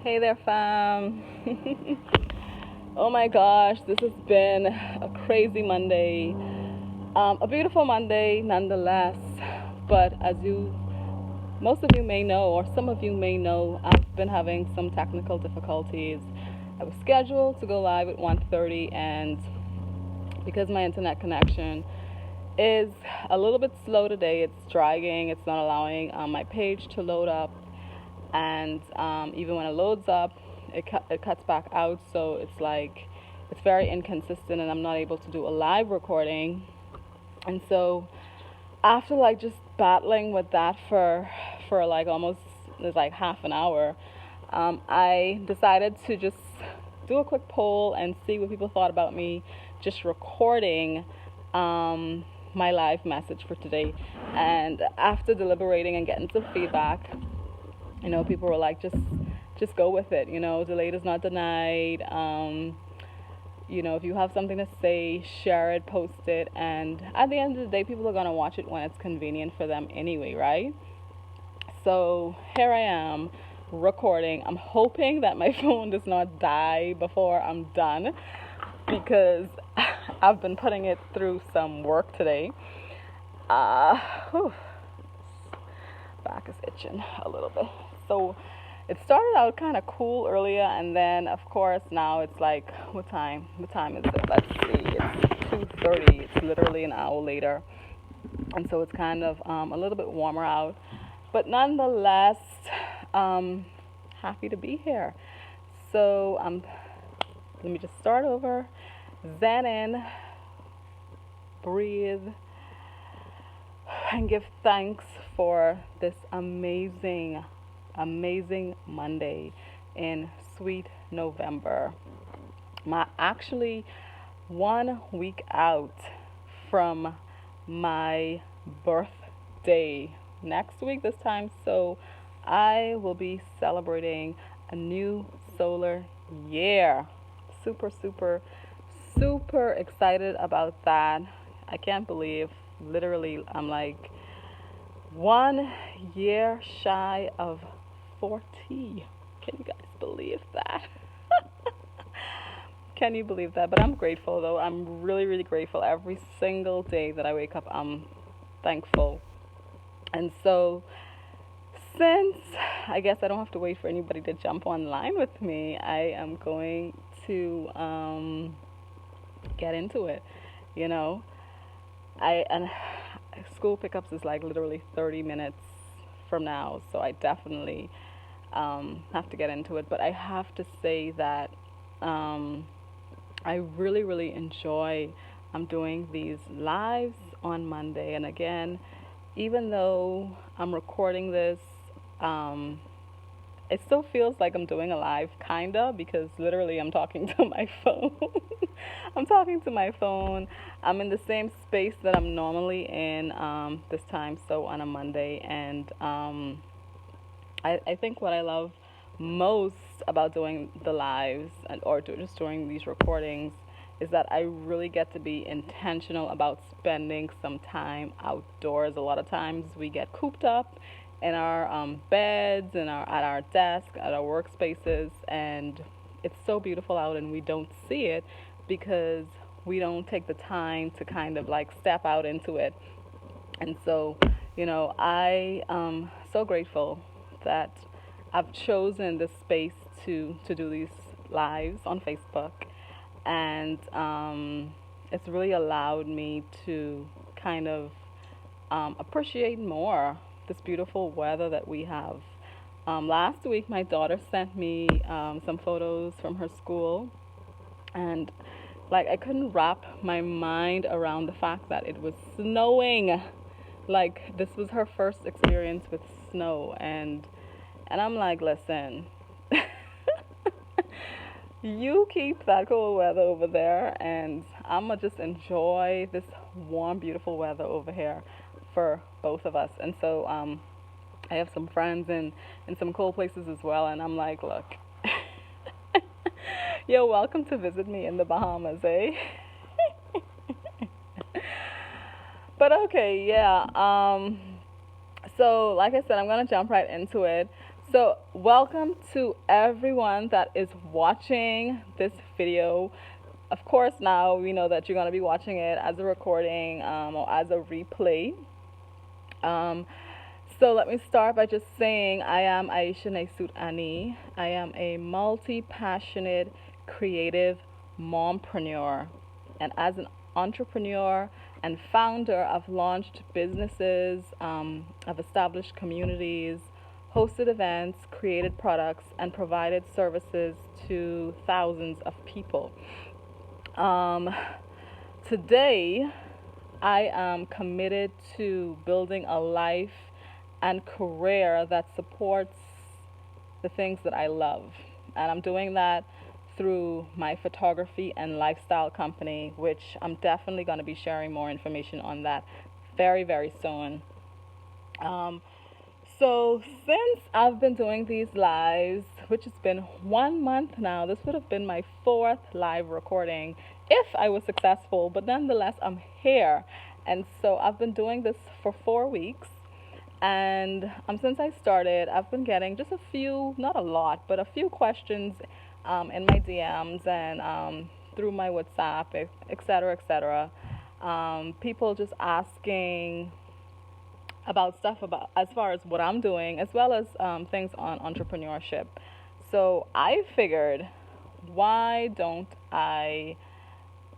Hey there, fam. Oh my gosh, this has been a crazy Monday. A beautiful Monday nonetheless. But most of you may know, or some of you may know, I've been having some technical difficulties. I was scheduled to go live at 1:30, and because my internet connection is a little bit slow today, it's dragging, it's not allowing my page to load up, and even when it loads up, it cuts back out, so it's very inconsistent, and I'm not able to do a live recording. And so after just battling with that for almost half an hour, I decided to just do a quick poll and see what people thought about me just recording my live message for today. And after deliberating and getting some feedback, people were like, just go with it. Delayed is not denied. If you have something to say, share it, post it, and at the end of the day, people are gonna watch it when it's convenient for them anyway, right? So here I am recording. I'm hoping that my phone does not die before I'm done, because I've been putting it through some work today. Back is itching a little bit. So it started out kind of cool earlier, and then of course now it's like, what time is it? Let's see, it's 2:30. It's literally an hour later, and so it's kind of a little bit warmer out, but nonetheless, happy to be here. So let me just start over. Zen in, breathe, and give thanks for this amazing Monday in sweet November. Actually 1 week out from my birthday next week this time, so I will be celebrating a new solar year. Super excited about that. I can't believe, literally, I'm like 1 year shy of 40. Can you guys believe that? Can you believe that? But I'm grateful, though. I'm really grateful. Every single day that I wake up, I'm thankful. And so, since I guess I don't have to wait for anybody to jump online with me, I am going to get into it. You know, and school pickups is like literally 30 minutes from now, so I definitely have to get into it. But I have to say that I really enjoy doing these lives on Monday. And again, even though I'm recording this, it still feels like I'm doing a live, kinda, because literally I'm talking to my phone. I'm talking to my phone. I'm in the same space that I'm normally in this time, so on a Monday. And I think what I love most about doing the lives or just doing these recordings is that I really get to be intentional about spending some time outdoors. A lot of times we get cooped up in our beds and at our desk, at our workspaces, and it's so beautiful out, and we don't see it because we don't take the time to kind of step out into it. And so, I am so grateful that I've chosen this space to do these lives on Facebook, and it's really allowed me to kind of appreciate more this beautiful weather that we have. Last week, my daughter sent me some photos from her school, and I couldn't wrap my mind around the fact that it was snowing. This was her first experience with snow, and I'm like, listen, you keep that cool weather over there, and I'm gonna just enjoy this warm, beautiful weather over here for both of us. And so I have some friends in some cool places as well, and I'm like, look, you're welcome to visit me in the Bahamas, eh? But okay, yeah. So like I said, I'm gonna jump right into it. So, welcome to everyone that is watching this video. Of course, now we know that you're going to be watching it as a recording or as a replay. Um, so, let me start by just saying I am Aisha Nesut Ani. I am a multi passionate, creative mompreneur. And as an entrepreneur and founder, I've launched businesses, I've established communities, hosted events, created products, and provided services to thousands of people. Um, Today, I am committed to building a life and career that supports the things that I love. And I'm doing that through my photography and lifestyle company, which I'm definitely going to be sharing more information on that very, very soon. Um, so, since I've been doing these lives, which has been 1 month now, this would have been my fourth live recording if I was successful, but nonetheless, I'm here. And so, I've been doing this for 4 weeks. And since I started, I've been getting just a few, not a lot, but a few questions in my DMs and through my WhatsApp, et cetera, et cetera. People just asking about stuff about as far as what I'm doing, as well as things on entrepreneurship. So I figured, why don't I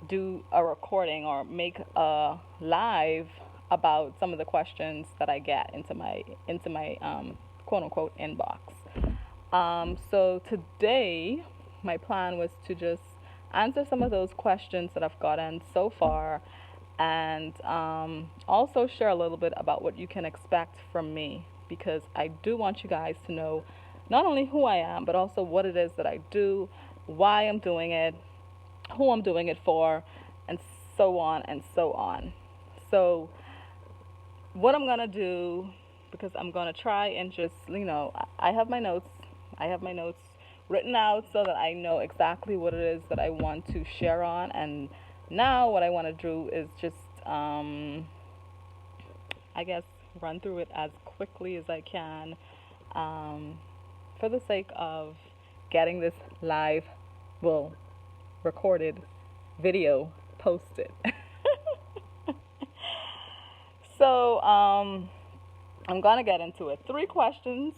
do a recording or make a live about some of the questions that I get into my quote unquote inbox. So today, my plan was to just answer some of those questions that I've gotten so far, and also share a little bit about what you can expect from me, because I do want you guys to know not only who I am, but also what it is that I do, why I'm doing it, who I'm doing it for, and so on and so on. So, what I'm gonna do, because I'm gonna try and just, I have my notes. I have my notes written out so that I know exactly what it is that I want to share on. And now, what I want to do is just, I guess, run through it as quickly as I can, for the sake of getting this live, well, recorded video posted. So, I'm going to get into it. 3 questions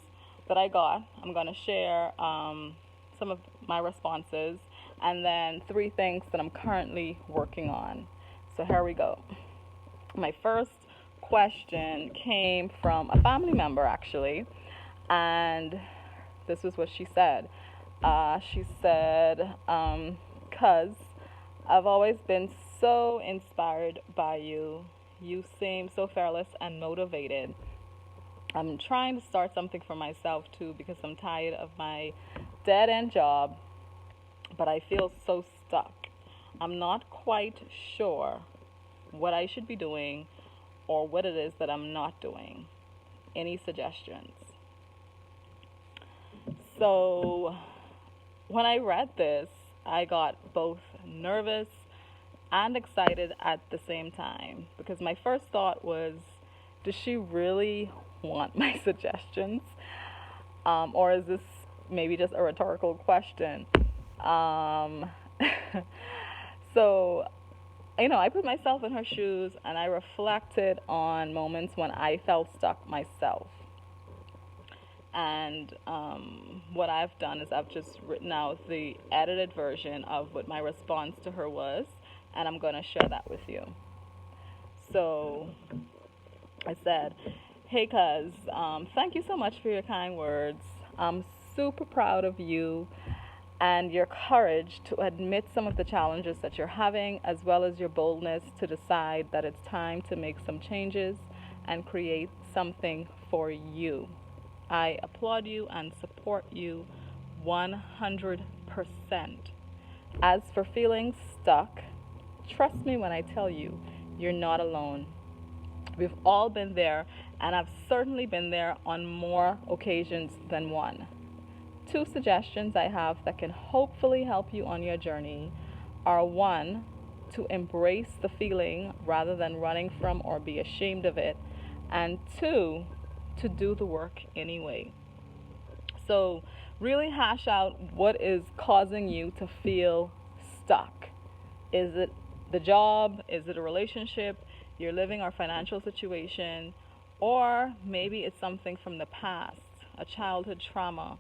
that I got. I'm going to share some of my responses, and then 3 things that I'm currently working on. So, here we go. My first question came from a family member, actually, and this is what she said. She said, "'Cause I've always been so inspired by you. You seem so fearless and motivated. I'm trying to start something for myself too, because I'm tired of my dead-end job, but I feel so stuck. I'm not quite sure what I should be doing or what it is that I'm not doing. Any suggestions?" So, when I read this, I got both nervous and excited at the same time, because my first thought was, does she really want my suggestions? Or is this maybe just a rhetorical question? So, I put myself in her shoes and I reflected on moments when I felt stuck myself. And what I've done is I've just written out the edited version of what my response to her was, and I'm going to share that with you. So I said, "Hey, cuz, thank you so much for your kind words. I'm super proud of you and your courage to admit some of the challenges that you're having, as well as your boldness to decide that it's time to make some changes and create something for you. I applaud you and support you 100%. As for feeling stuck, trust me when I tell you, you're not alone. We've all been there, and I've certainly been there on more occasions than one. 2 suggestions I have that can hopefully help you on your journey are: 1, to embrace the feeling rather than running from or be ashamed of it, and 2, to do the work anyway. So, really hash out what is causing you to feel stuck. Is it the job? Is it a relationship you're living or financial situation? Or maybe it's something from the past, a childhood trauma.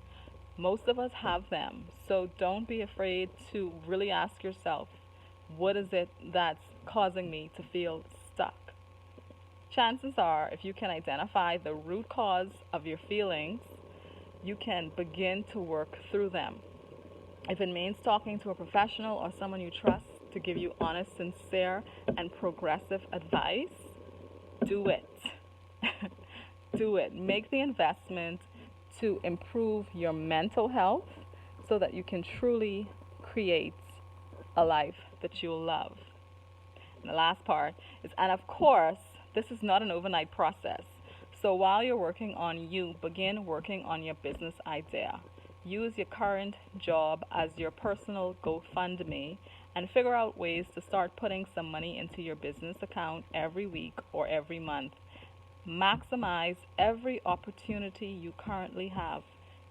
Most of us have them. So don't be afraid to really ask yourself, what is it that's causing me to feel stuck? Chances are, if you can identify the root cause of your feelings, you can begin to work through them. If it means talking to a professional or someone you trust to give you honest, sincere, and progressive advice, do it. Do it. Make the investment to improve your mental health so that you can truly create a life that you'll love. And the last part is, and of course, this is not an overnight process. So while you're working on you, begin working on your business idea. Use your current job as your personal GoFundMe and figure out ways to start putting some money into your business account every week or every month. Maximize every opportunity you currently have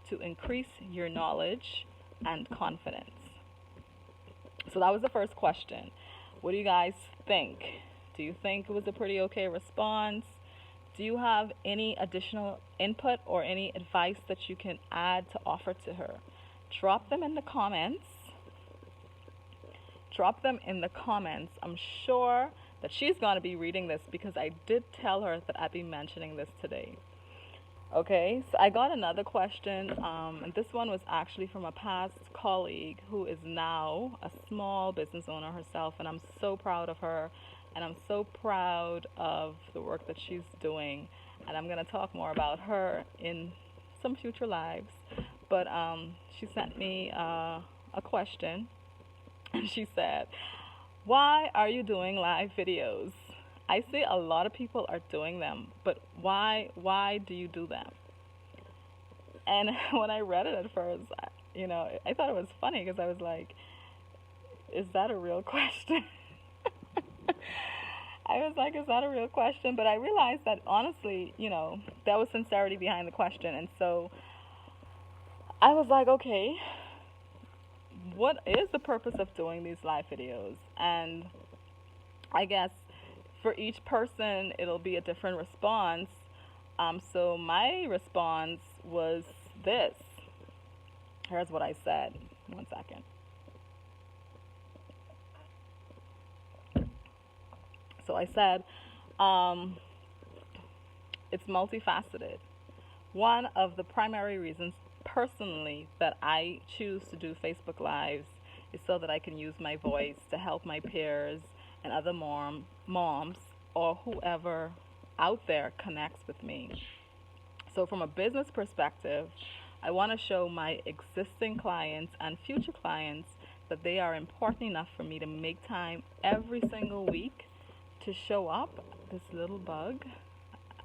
to increase your knowledge and confidence. So that was the first question. What do you guys think? Do you think it was a pretty okay response? Do you have any additional input or any advice that you can add to offer to her? Drop them in the comments. Drop them in the comments. I'm sure that she's going to be reading this because I did tell her that I'd be mentioning this today. Okay, so I got another question, and this one was actually from a past colleague who is now a small business owner herself, and I'm so proud of her, and I'm so proud of the work that she's doing, and I'm going to talk more about her in some future lives, but she sent me a question, and she said, "Why are you doing live videos? I see a lot of people are doing them, but why do you do them?" And when I read it at first, I thought it was funny because I was like, is that a real question? I was like, is that a real question? But I realized that honestly, there was sincerity behind the question. And so I was like, okay, what is the purpose of doing these live videos? And I guess for each person, it'll be a different response. So my response was this. Here's what I said. One second. So I said, it's multifaceted. One of the primary reasons personally that I choose to do Facebook Lives is so that I can use my voice to help my peers and other moms or whoever out there connects with me. So from a business perspective, I want to show my existing clients and future clients that they are important enough for me to make time every single week to show up. This little bug,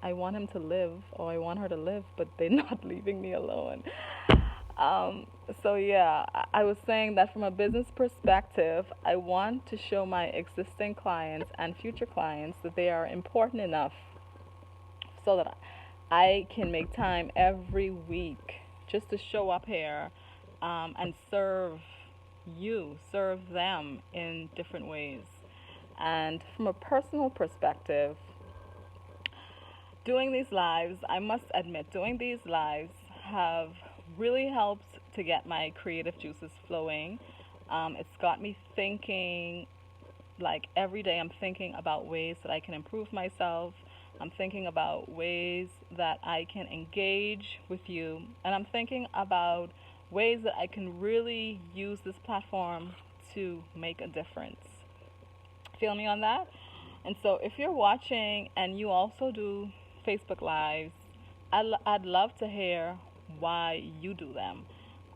I want him to live, or I want her to live, but they're not leaving me alone. So yeah, I was saying that from a business perspective, I want to show my existing clients and future clients that they are important enough so that I can make time every week just to show up here and serve them in different ways. And from a personal perspective, doing these lives, I must admit, doing these lives have really helped to get my creative juices flowing. It's got me thinking, like every day I'm thinking about ways that I can improve myself. I'm thinking about ways that I can engage with you. And I'm thinking about ways that I can really use this platform to make a difference. Feel me on that? And so if you're watching and you also do Facebook Lives, I'd love to hear why you do them.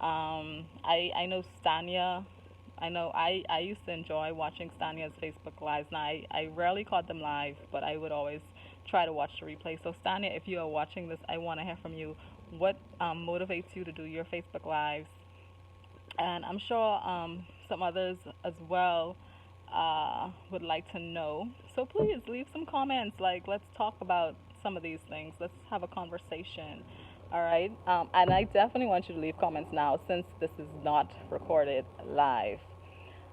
I know Stania. I used to enjoy watching Stania's Facebook Lives. Now, I rarely caught them live, but I would always try to watch the replay. So, Stania, if you are watching this, I want to hear from you. What motivates you to do your Facebook Lives? And I'm sure some others as well would like to know. So please leave some comments. Like, let's talk about some of these things. Let's have a conversation. All right. And I definitely want you to leave comments now since this is not recorded live.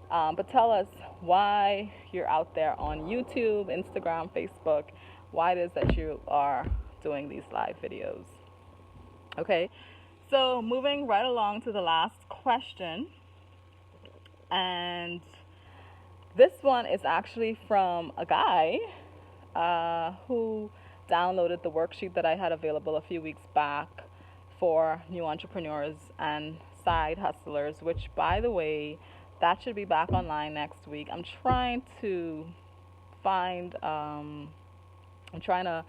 But tell us why you're out there on YouTube, Instagram, Facebook, why it is that you are doing these live videos. Okay. So moving right along to the last question. And this one is actually from a guy who downloaded the worksheet that I had available a few weeks back for new entrepreneurs and side hustlers, which, by the way, that should be back online next week. I'm trying to find, I'm trying to,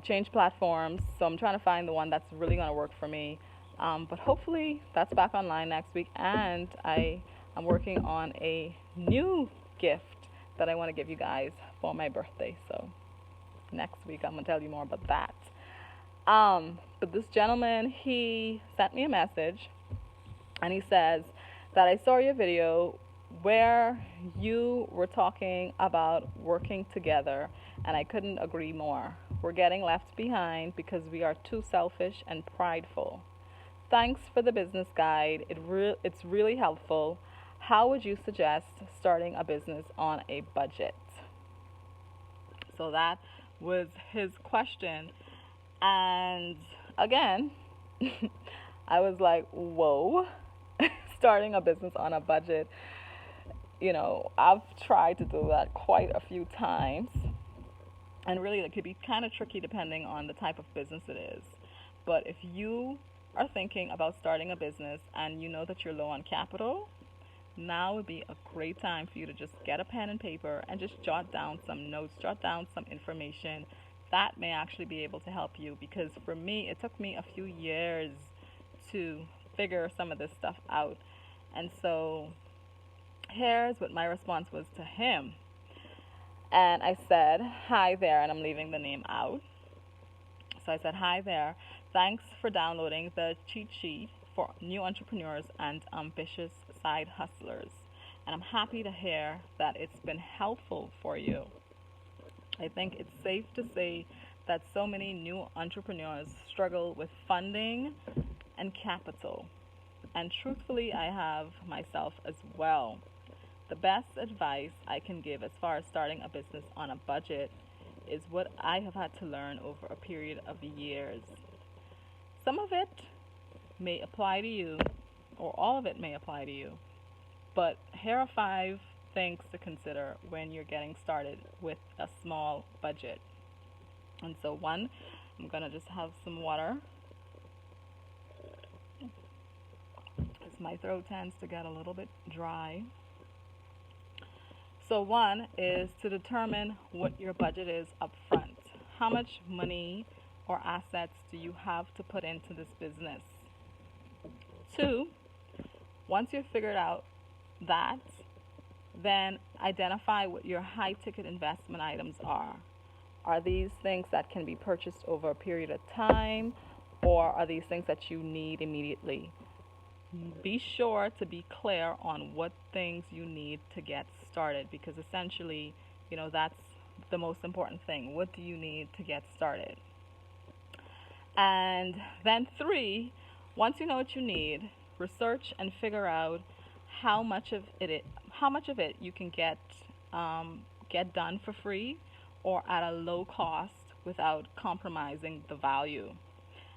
change platforms. So I'm trying to find the one that's really going to work for me. But hopefully that's back online next week. And I'm working on a new gift that I want to give you guys for my birthday. So next week I'm going to tell you more about that. But this gentleman, he sent me a message and he says that I saw your video where you were talking about working together, and I couldn't agree more. We're getting left behind because we are too selfish and prideful. Thanks for the business guide. It's really helpful. How would you suggest starting a business on a budget? So that was his question. And again, I was like, whoa, starting a business on a budget. I've tried to do that quite a few times. And really, it could be kind of tricky depending on the type of business it is. But if you are thinking about starting a business and you know that you're low on capital, now would be a great time for you to just get a pen and paper and just jot down some notes, jot down some information that may actually be able to help you. Because for me, it took me a few years to figure some of this stuff out. And so here's what my response was to him. And I said, hi there, and I'm leaving the name out. So I said, hi there. Thanks for downloading the cheat sheet for new entrepreneurs and ambitious side hustlers. And I'm happy to hear that it's been helpful for you. I think it's safe to say that so many new entrepreneurs struggle with funding and capital. And truthfully, I have myself as well. The best advice I can give as far as starting a business on a budget is what I have had to learn over a period of years. Some of it may apply to you, or all of it may apply to you, but here are 5 things to consider when you're getting started with a small budget. And so 1, I'm going to just have some water, because my throat tends to get a little bit dry. So 1 is to determine what your budget is up front. How much money or assets do you have to put into this business? 2, once you've figured out that, then identify what your high ticket investment items are. Are these things that can be purchased over a period of time, or are these things that you need immediately? Be sure to be clear on what things you need to get started, because essentially, that's the most important thing. What do you need to get started? And then 3, once you know what you need, research and figure out how much of it you can get done for free or at a low cost without compromising the value.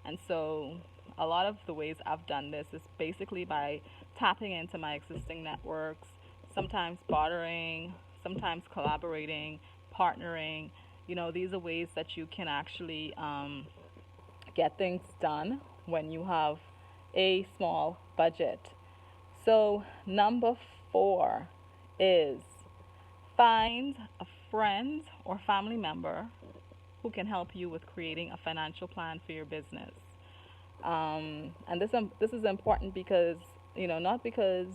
And so a lot of the ways I've done this is basically by tapping into my existing networks, sometimes bartering, sometimes collaborating, partnering. These are ways that you can actually get things done when you have a small budget. So number 4 is find a friend or family member who can help you with creating a financial plan for your business. And this is important because, not because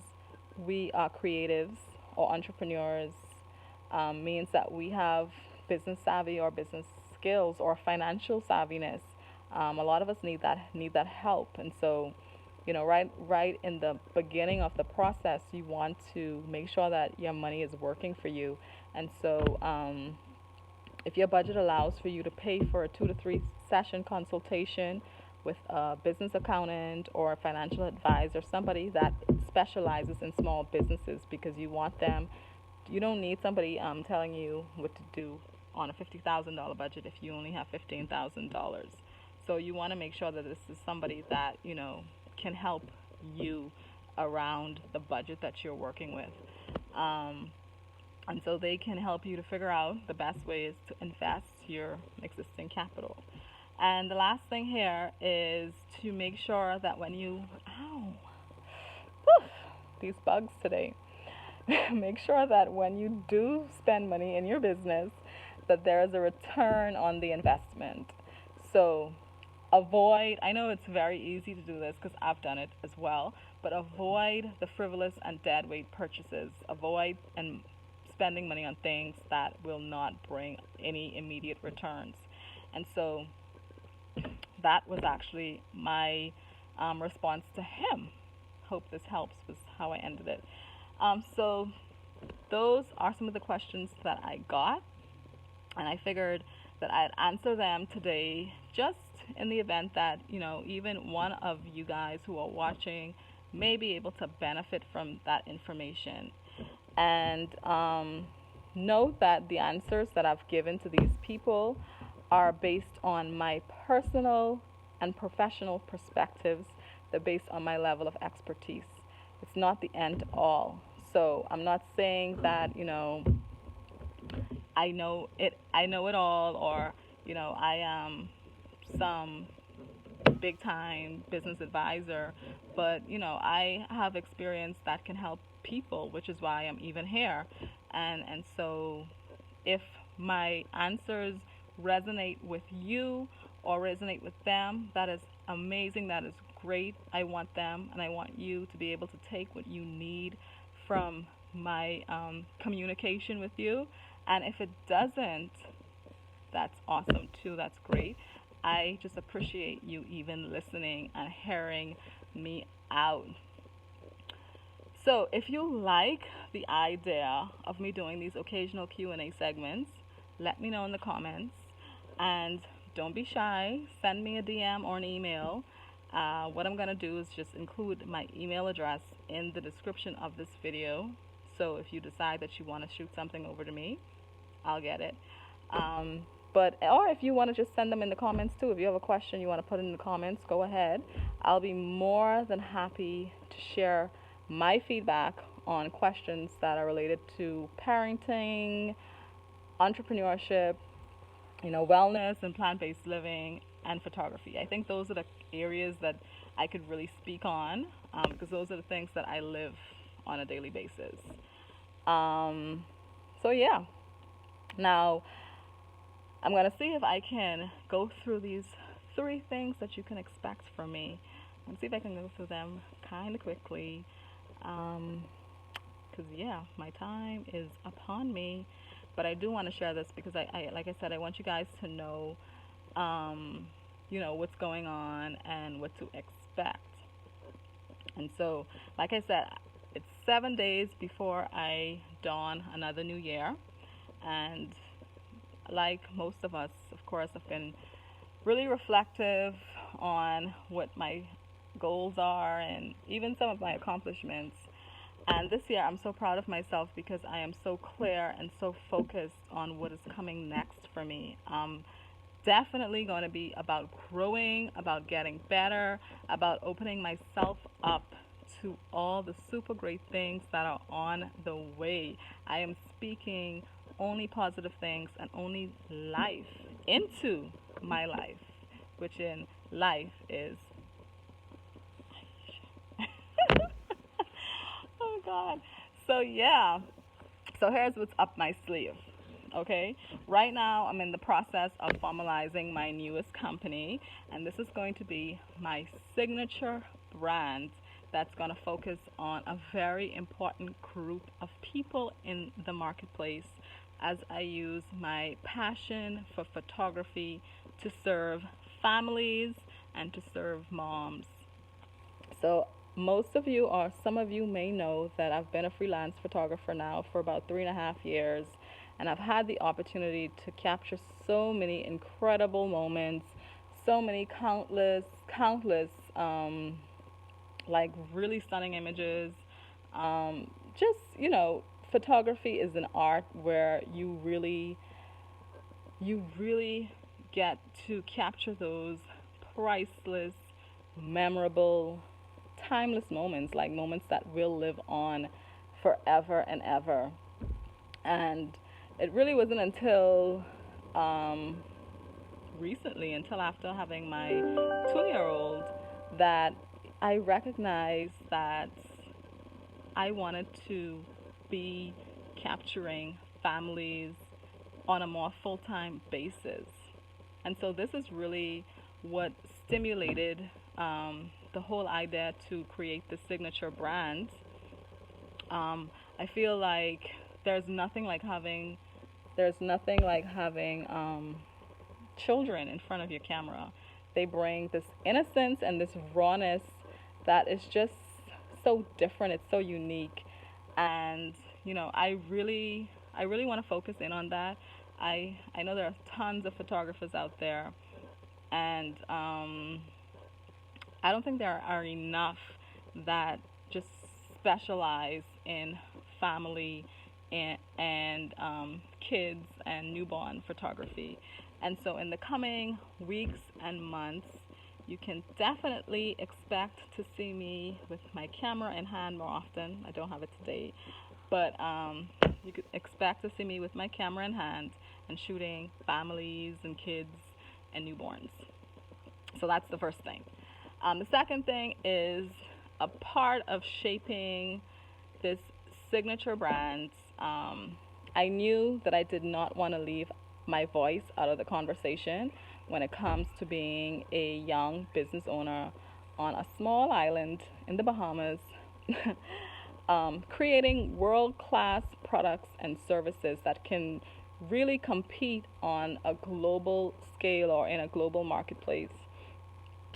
we are creatives or entrepreneurs means that we have business savvy or business skills or financial savviness. A lot of us need that help. And so, right in the beginning of the process, you want to make sure that your money is working for you. And so if your budget allows for you to pay for a 2 to 3 session consultation with a business accountant or a financial advisor, somebody that specializes in small businesses, because you don't need somebody telling you what to do on a $50,000 budget if you only have $15,000. So you want to make sure that this is somebody that, can help you around the budget that you're working with. And so they can help you to figure out the best ways to invest your existing capital. And the last thing here is to make sure that when you, whew, these bugs today, make sure that when you do spend money in your business, that there is a return on the investment. So I know it's very easy to do this because I've done it as well, but avoid the frivolous and dead weight purchases. Avoid and spending money on things that will not bring any immediate returns. And so that was actually my response to him. Hope this helps, was how I ended it. So those are some of the questions that I got, and I figured that I'd answer them today, just in the event that, even one of you guys who are watching may be able to benefit from that information. And note that the answers that I've given to these people are based on my personal and professional perspectives. They're based on my level of expertise. It's not the end all. So I'm not saying that, I know it all, or, I am some big time business advisor, but, I have experience that can help people, which is why I'm even here. And so if my answers resonate with you or resonate with them, that is amazing. That is great. I want them and I want you to be able to take what you need from my communication with you. And if it doesn't, that's awesome too. That's great. I just appreciate you even listening and hearing me out. So if you like the idea of me doing these occasional Q&A segments, let me know in the comments. And don't be shy. Send me a DM or an email. What I'm going to do is just include my email address in the description of this video. So if you decide that you want to shoot something over to me, I'll get it. Or if you want to just send them in the comments too. If you have a question you want to put in the comments, go ahead. I'll be more than happy to share my feedback on questions that are related to parenting, entrepreneurship, wellness and plant-based living, and photography. I think those are the areas that I could really speak on, because those are the things that I live on a daily basis. So yeah. Now, I'm going to see if I can go through these 3 things that you can expect from me. And see if I can go through them kind of quickly. Because, my time is upon me. But I do want to share this because, like I said, I want you guys to know, what's going on and what to expect. And so, like I said, it's 7 days before I dawn another new year. And like most of us, of course, I've been really reflective on what my goals are and even some of my accomplishments. And this year I'm so proud of myself because I am so clear and so focused on what is coming next for me. Definitely going to be about growing, about getting better, about opening myself up to all the super great things that are on the way. I am speaking only positive things and only life into my life, which in life is oh God. So here's what's up my sleeve. Okay, right now I'm in the process of formalizing my newest company, and this is going to be my signature brand that's going to focus on a very important group of people in the marketplace, as I use my passion for photography to serve families and to serve moms. So most of you, or some of you, may know that I've been a freelance photographer now for about 3.5 years, and I've had the opportunity to capture so many incredible moments, so many countless like really stunning images. Just, photography is an art where you really get to capture those priceless, memorable, timeless moments, like moments that will live on forever and ever. And it really wasn't until um, recently, until after having my 2-year old, that I recognized that I wanted to be capturing families on a more full time basis. And so this is really what stimulated the whole idea to create the signature brand. I feel like there's nothing like having there's nothing like having children in front of your camera. They bring this innocence and this rawness that is just so different. It's so unique, and I really want to focus in on that. I know there are tons of photographers out there, and I don't think there are enough that just specialize in family and kids and newborn photography. And so, in the coming weeks and months, you can definitely expect to see me with my camera in hand more often. I don't have it today, but you could expect to see me with my camera in hand and shooting families and kids and newborns. So that's the first thing. The second thing is a part of shaping this signature brand. I knew that I did not want to leave my voice out of the conversation when it comes to being a young business owner on a small island in the Bahamas, creating world class products and services that can really compete on a global scale or in a global marketplace.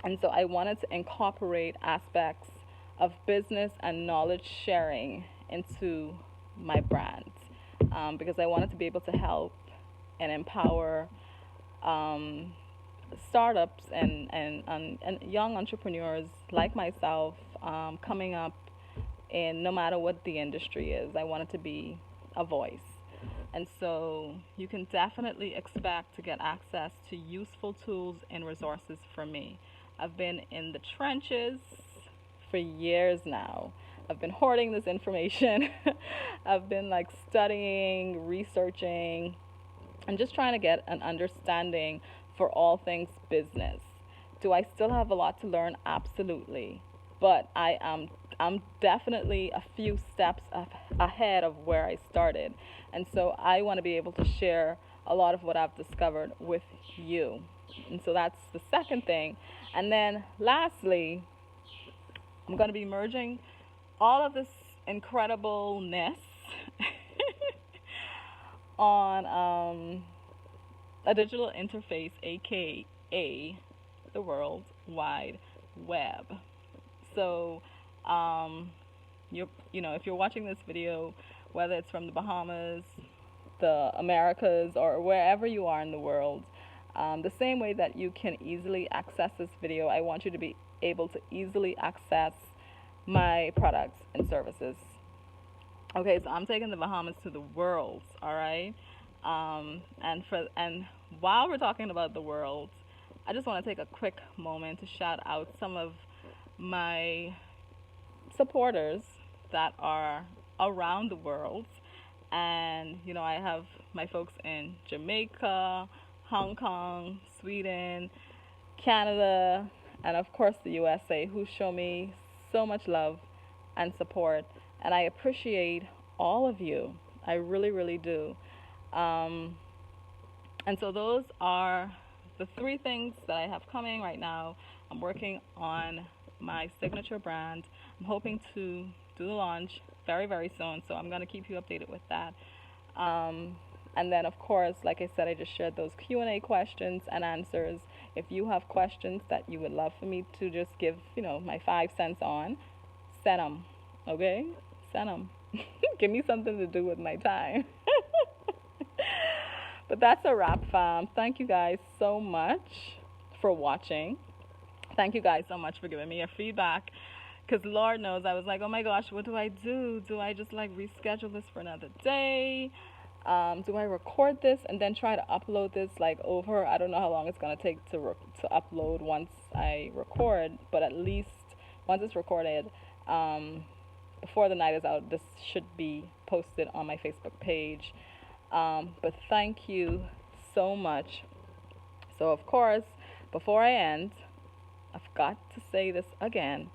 And so I wanted to incorporate aspects of business and knowledge sharing into my brand, because I wanted to be able to help and empower startups and young entrepreneurs like myself, coming up in no matter what the industry is. I wanted to be a voice. And so you can definitely expect to get access to useful tools and resources from me. I've been in the trenches for years now. I've been hoarding this information. I've been like studying, researching, and just trying to get an understanding for all things business. Do I still have a lot to learn? Absolutely. But I'm definitely a few steps ahead of where I started. And so I want to be able to share a lot of what I've discovered with you. And so that's the second thing. And then lastly, I'm going to be merging all of this incredibleness on a digital interface, aka the World Wide Web. So, if you're watching this video, whether it's from the Bahamas, the Americas, or wherever you are in the world, the same way that you can easily access this video, I want you to be able to easily access my products and services. Okay, so I'm taking the Bahamas to the world, all right? And while we're talking about the world, I just want to take a quick moment to shout out some of my supporters that are around the world. And I have my folks in Jamaica, Hong Kong, Sweden, Canada, and of course the USA, who show me so much love and support. And I appreciate all of you. I really, really do. And so those are the three things that I have coming right now. I'm working on my signature brand. I'm hoping to do the launch very, very soon. So I'm going to keep you updated with that. And then, of course, like I said, I just shared those Q&A questions and answers. If you have questions that you would love for me to just give, my 5 cents on, send them, okay? Send them. Give me something to do with my time. But that's a wrap, fam. Thank you guys so much for watching. Thank you guys so much for giving me your feedback. Because Lord knows, I was like, oh my gosh, what do I do? Do I just like reschedule this for another day? Do I record this and then try to upload this like over? I don't know how long it's gonna take to upload once I record, but at least once it's recorded, before the night is out, this should be posted on my Facebook page. But thank you so much. So of course, before I end, I've got to say this again.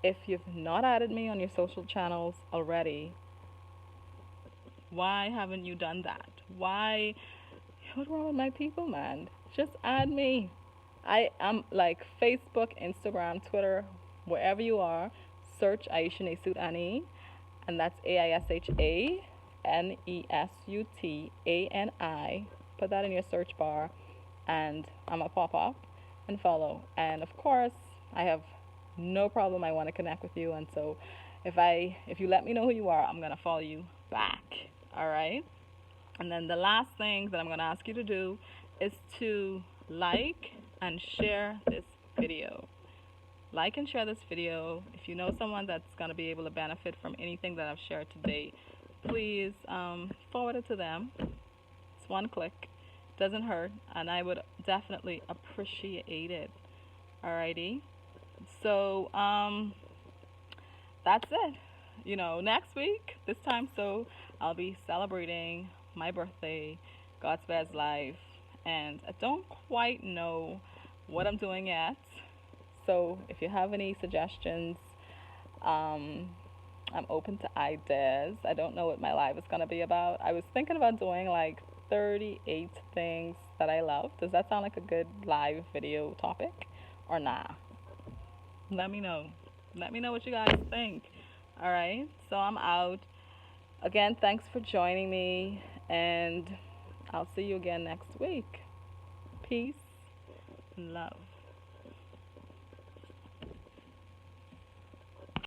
If you've not added me on your social channels already, why haven't you done that? Why? What's wrong with my people, man? Just add me. I am like Facebook, Instagram, Twitter, wherever you are. Search Aisha Nesut Ani, and that's AISHANESUTANI. Put that in your search bar, and I'm gonna pop up and follow. And of course, I have no problem. I want to connect with you, and so if you let me know who you are, I'm gonna follow you back. All right. And then the last thing that I'm gonna ask you to do is to like and share this video. Like and share this video. If you know someone that's gonna be able to benefit from anything that I've shared today, please forward it to them. It's one click, doesn't hurt, and I would definitely appreciate it. Alrighty. So that's it. Next week, this time, so I'll be celebrating my birthday, God's best life, and I don't quite know what I'm doing yet. So if you have any suggestions, I'm open to ideas. I don't know what my live is gonna be about. I was thinking about doing like 38 things that I love. Does that sound like a good live video topic or nah? Let me know. Let me know what you guys think. All right, so I'm out. Again, thanks for joining me, and I'll see you again next week. Peace and love.